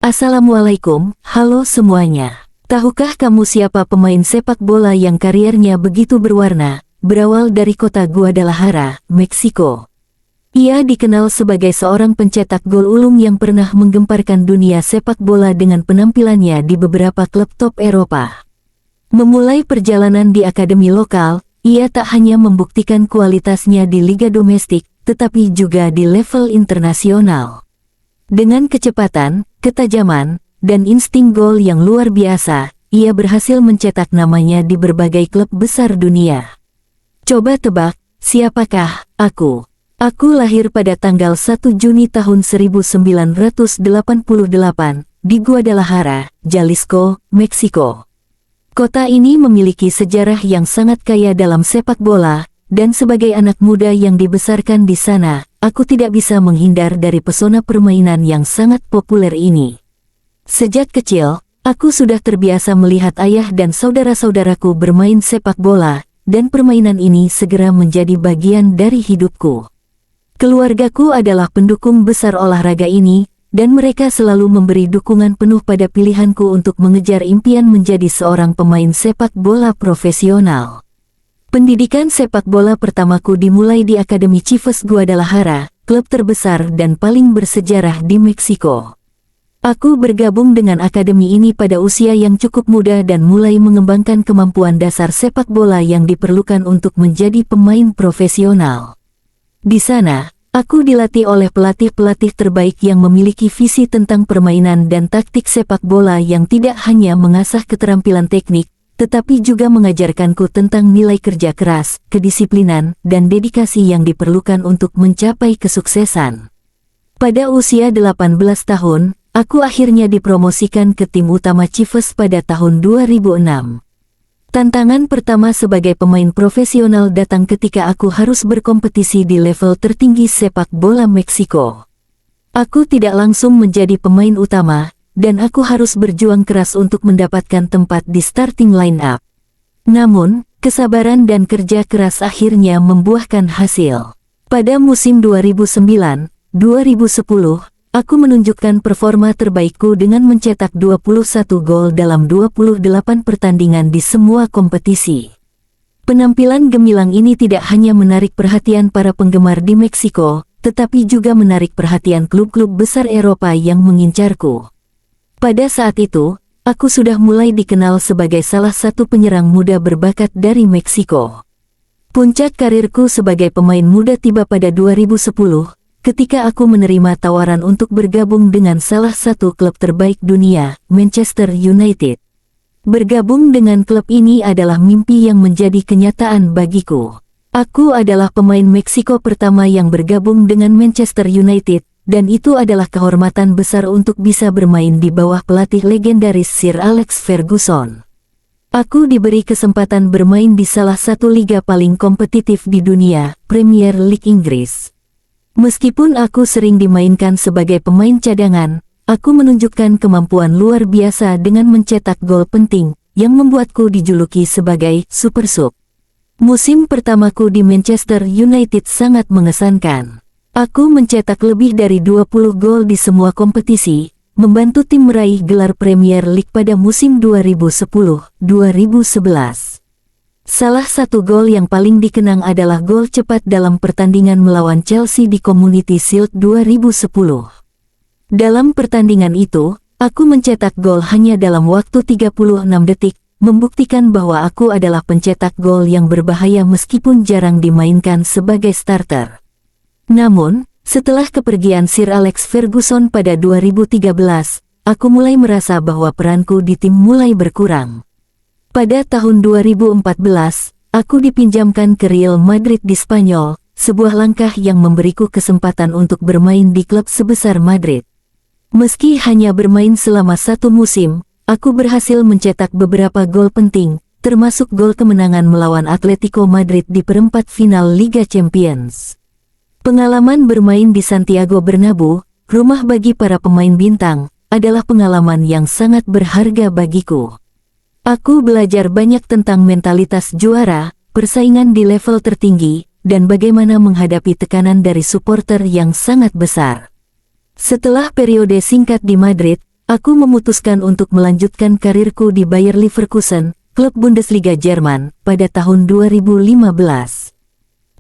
Assalamualaikum, halo semuanya. Tahukah kamu siapa pemain sepak bola yang kariernya begitu berwarna, berawal dari kota Guadalajara, Meksiko? Ia dikenal sebagai seorang pencetak gol ulung yang pernah menggemparkan dunia sepak bola dengan penampilannya di beberapa klub top Eropa. Memulai perjalanan di akademi lokal, ia tak hanya membuktikan kualitasnya di liga domestik, tetapi juga di level internasional. Dengan kecepatan, ketajaman, dan insting gol yang luar biasa, ia berhasil mencetak namanya di berbagai klub besar dunia. Coba tebak, siapakah aku? Aku lahir pada tanggal 1 Juni tahun 1988 di Guadalajara, Jalisco, Meksiko. Kota ini memiliki sejarah yang sangat kaya dalam sepak bola, dan sebagai anak muda yang dibesarkan di sana, aku tidak bisa menghindar dari pesona permainan yang sangat populer ini. Sejak kecil, aku sudah terbiasa melihat ayah dan saudara-saudaraku bermain sepak bola, dan permainan ini segera menjadi bagian dari hidupku. Keluargaku adalah pendukung besar olahraga ini, dan mereka selalu memberi dukungan penuh pada pilihanku untuk mengejar impian menjadi seorang pemain sepak bola profesional. Pendidikan sepak bola pertamaku dimulai di Akademi Chivas Guadalajara, klub terbesar dan paling bersejarah di Meksiko. Aku bergabung dengan akademi ini pada usia yang cukup muda dan mulai mengembangkan kemampuan dasar sepak bola yang diperlukan untuk menjadi pemain profesional. Di sana, aku dilatih oleh pelatih-pelatih terbaik yang memiliki visi tentang permainan dan taktik sepak bola yang tidak hanya mengasah keterampilan teknik, tetapi juga mengajarkanku tentang nilai kerja keras, kedisiplinan, dan dedikasi yang diperlukan untuk mencapai kesuksesan. Pada usia 18 tahun, aku akhirnya dipromosikan ke tim utama Chivas pada tahun 2006. Tantangan pertama sebagai pemain profesional datang ketika aku harus berkompetisi di level tertinggi sepak bola Meksiko. Aku tidak langsung menjadi pemain utama, dan aku harus berjuang keras untuk mendapatkan tempat di starting line-up. Namun, kesabaran dan kerja keras akhirnya membuahkan hasil. Pada musim 2009-2010, aku menunjukkan performa terbaikku dengan mencetak 21 gol dalam 28 pertandingan di semua kompetisi. Penampilan gemilang ini tidak hanya menarik perhatian para penggemar di Meksiko, tetapi juga menarik perhatian klub-klub besar Eropa yang mengincarku. Pada saat itu, aku sudah mulai dikenal sebagai salah satu penyerang muda berbakat dari Meksiko. Puncak karirku sebagai pemain muda tiba pada 2010, ketika aku menerima tawaran untuk bergabung dengan salah satu klub terbaik dunia, Manchester United. Bergabung dengan klub ini adalah mimpi yang menjadi kenyataan bagiku. Aku adalah pemain Meksiko pertama yang bergabung dengan Manchester United, dan itu adalah kehormatan besar untuk bisa bermain di bawah pelatih legendaris Sir Alex Ferguson. Aku diberi kesempatan bermain di salah satu liga paling kompetitif di dunia, Premier League Inggris. Meskipun aku sering dimainkan sebagai pemain cadangan, aku menunjukkan kemampuan luar biasa dengan mencetak gol penting, yang membuatku dijuluki sebagai Super Sub. Musim pertamaku di Manchester United sangat mengesankan. Aku mencetak lebih dari 20 gol di semua kompetisi, membantu tim meraih gelar Premier League pada musim 2010-2011. Salah satu gol yang paling dikenang adalah gol cepat dalam pertandingan melawan Chelsea di Community Shield 2010. Dalam pertandingan itu, aku mencetak gol hanya dalam waktu 36 detik, membuktikan bahwa aku adalah pencetak gol yang berbahaya meskipun jarang dimainkan sebagai starter. Namun, setelah kepergian Sir Alex Ferguson pada 2013, aku mulai merasa bahwa peranku di tim mulai berkurang. Pada tahun 2014, aku dipinjamkan ke Real Madrid di Spanyol, sebuah langkah yang memberiku kesempatan untuk bermain di klub sebesar Madrid. Meski hanya bermain selama satu musim, aku berhasil mencetak beberapa gol penting, termasuk gol kemenangan melawan Atletico Madrid di perempat final Liga Champions. Pengalaman bermain di Santiago Bernabeu, rumah bagi para pemain bintang, adalah pengalaman yang sangat berharga bagiku. Aku belajar banyak tentang mentalitas juara, persaingan di level tertinggi, dan bagaimana menghadapi tekanan dari supporter yang sangat besar. Setelah periode singkat di Madrid, aku memutuskan untuk melanjutkan karirku di Bayer Leverkusen, klub Bundesliga Jerman, pada tahun 2015.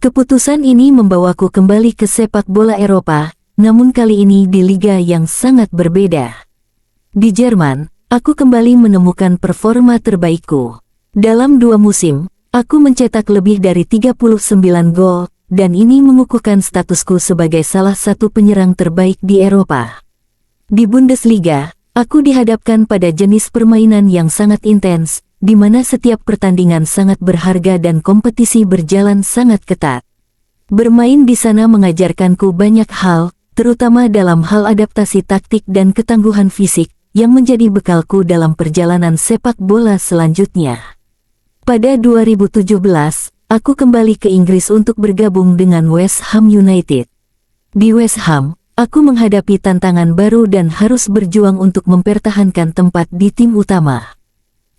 Keputusan ini membawaku kembali ke sepak bola Eropa, namun kali ini di liga yang sangat berbeda. Di Jerman, aku kembali menemukan performa terbaikku. Dalam 2 musim, aku mencetak lebih dari 39 gol, dan ini mengukuhkan statusku sebagai salah satu penyerang terbaik di Eropa. Di Bundesliga, aku dihadapkan pada jenis permainan yang sangat intens, di mana setiap pertandingan sangat berharga dan kompetisi berjalan sangat ketat. Bermain di sana mengajarkanku banyak hal, terutama dalam hal adaptasi taktik dan ketangguhan fisik, yang menjadi bekalku dalam perjalanan sepak bola selanjutnya. Pada 2017, aku kembali ke Inggris untuk bergabung dengan West Ham United. Di West Ham, aku menghadapi tantangan baru dan harus berjuang untuk mempertahankan tempat di tim utama.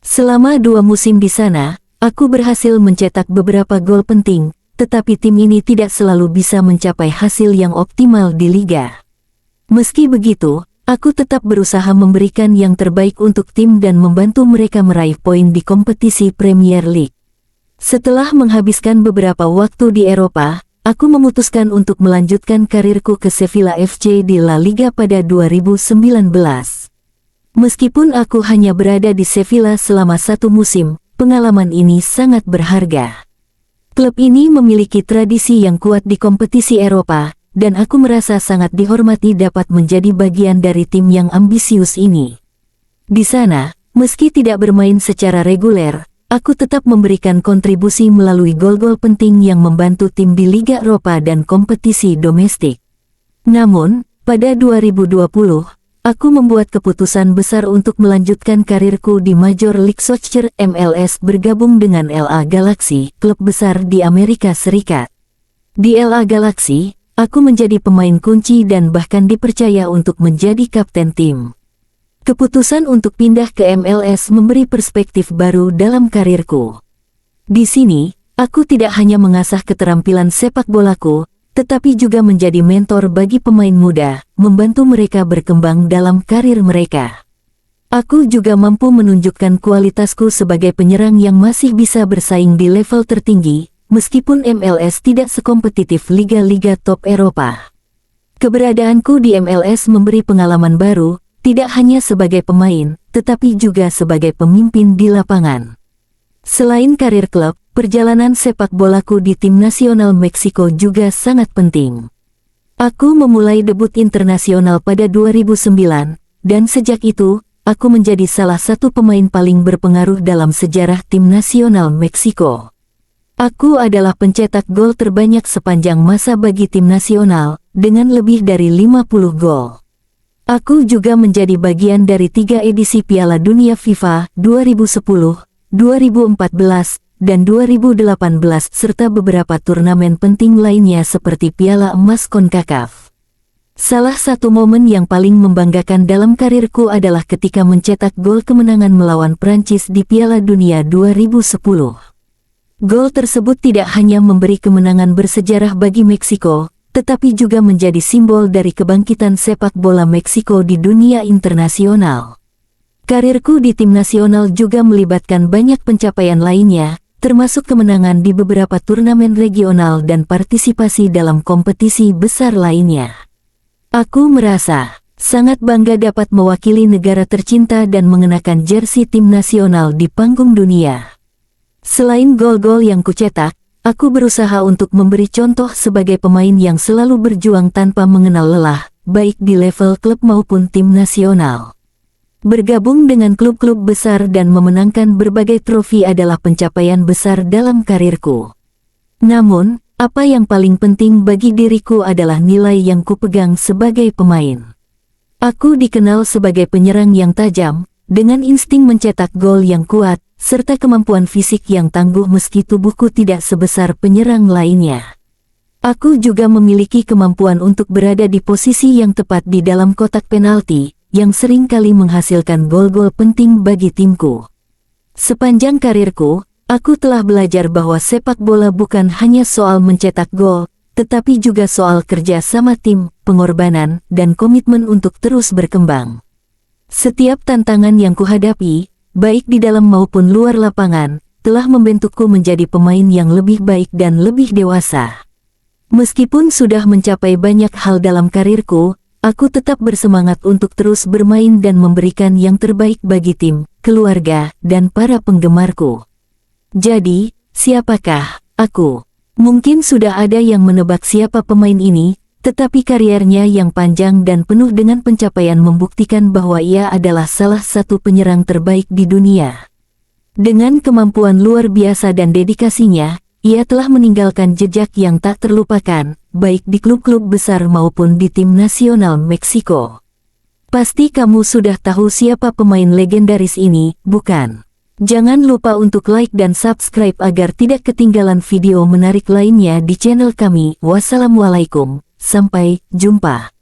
Selama 2 musim di sana, aku berhasil mencetak beberapa gol penting, tetapi tim ini tidak selalu bisa mencapai hasil yang optimal di liga. Meski begitu, aku tetap berusaha memberikan yang terbaik untuk tim dan membantu mereka meraih poin di kompetisi Premier League. Setelah menghabiskan beberapa waktu di Eropa, aku memutuskan untuk melanjutkan karirku ke Sevilla FC di La Liga pada 2019. Meskipun aku hanya berada di Sevilla selama 1 musim, pengalaman ini sangat berharga. Klub ini memiliki tradisi yang kuat di kompetisi Eropa, dan aku merasa sangat dihormati dapat menjadi bagian dari tim yang ambisius ini. Di sana, meski tidak bermain secara reguler, aku tetap memberikan kontribusi melalui gol-gol penting yang membantu tim di Liga Eropa dan kompetisi domestik. Namun, pada 2020, aku membuat keputusan besar untuk melanjutkan karirku di Major League Soccer (MLS) bergabung dengan LA Galaxy, klub besar di Amerika Serikat. Di LA Galaxy, aku menjadi pemain kunci dan bahkan dipercaya untuk menjadi kapten tim. Keputusan untuk pindah ke MLS memberi perspektif baru dalam karirku. Di sini, aku tidak hanya mengasah keterampilan sepak bolaku, tetapi juga menjadi mentor bagi pemain muda, membantu mereka berkembang dalam karir mereka. Aku juga mampu menunjukkan kualitasku sebagai penyerang yang masih bisa bersaing di level tertinggi, meskipun MLS tidak sekompetitif liga-liga top Eropa. Keberadaanku di MLS memberi pengalaman baru, tidak hanya sebagai pemain, tetapi juga sebagai pemimpin di lapangan. Selain karir klub, perjalanan sepak bolaku di tim nasional Meksiko juga sangat penting. Aku memulai debut internasional pada 2009, dan sejak itu, aku menjadi salah satu pemain paling berpengaruh dalam sejarah tim nasional Meksiko. Aku adalah pencetak gol terbanyak sepanjang masa bagi tim nasional, dengan lebih dari 50 gol. Aku juga menjadi bagian dari 3 edisi Piala Dunia FIFA 2010, 2014, dan 2018 serta beberapa turnamen penting lainnya seperti Piala Emas CONCACAF. Salah satu momen yang paling membanggakan dalam karirku adalah ketika mencetak gol kemenangan melawan Prancis di Piala Dunia 2010. Gol tersebut tidak hanya memberi kemenangan bersejarah bagi Meksiko, tetapi juga menjadi simbol dari kebangkitan sepak bola Meksiko di dunia internasional. Karirku di tim nasional juga melibatkan banyak pencapaian lainnya, termasuk kemenangan di beberapa turnamen regional dan partisipasi dalam kompetisi besar lainnya. Aku merasa sangat bangga dapat mewakili negara tercinta dan mengenakan jersey tim nasional di panggung dunia. Selain gol-gol yang kucetak, aku berusaha untuk memberi contoh sebagai pemain yang selalu berjuang tanpa mengenal lelah, baik di level klub maupun tim nasional. Bergabung dengan klub-klub besar dan memenangkan berbagai trofi adalah pencapaian besar dalam karirku. Namun, apa yang paling penting bagi diriku adalah nilai yang kupegang sebagai pemain. Aku dikenal sebagai penyerang yang tajam, dengan insting mencetak gol yang kuat, serta kemampuan fisik yang tangguh meski tubuhku tidak sebesar penyerang lainnya. Aku juga memiliki kemampuan untuk berada di posisi yang tepat di dalam kotak penalti, yang sering kali menghasilkan gol-gol penting bagi timku. Sepanjang karirku, aku telah belajar bahwa sepak bola bukan hanya soal mencetak gol, tetapi juga soal kerja sama tim, pengorbanan, dan komitmen untuk terus berkembang. Setiap tantangan yang kuhadapi, baik di dalam maupun luar lapangan, telah membentukku menjadi pemain yang lebih baik dan lebih dewasa. Meskipun sudah mencapai banyak hal dalam karirku, aku tetap bersemangat untuk terus bermain dan memberikan yang terbaik bagi tim, keluarga, dan para penggemarku. Jadi, siapakah aku? Mungkin sudah ada yang menebak siapa pemain ini, tetapi kariernya yang panjang dan penuh dengan pencapaian membuktikan bahwa ia adalah salah satu penyerang terbaik di dunia. Dengan kemampuan luar biasa dan dedikasinya, ia telah meninggalkan jejak yang tak terlupakan, baik di klub-klub besar maupun di tim nasional Meksiko. Pasti kamu sudah tahu siapa pemain legendaris ini, bukan? Jangan lupa untuk like dan subscribe agar tidak ketinggalan video menarik lainnya di channel kami. Wassalamualaikum, sampai jumpa.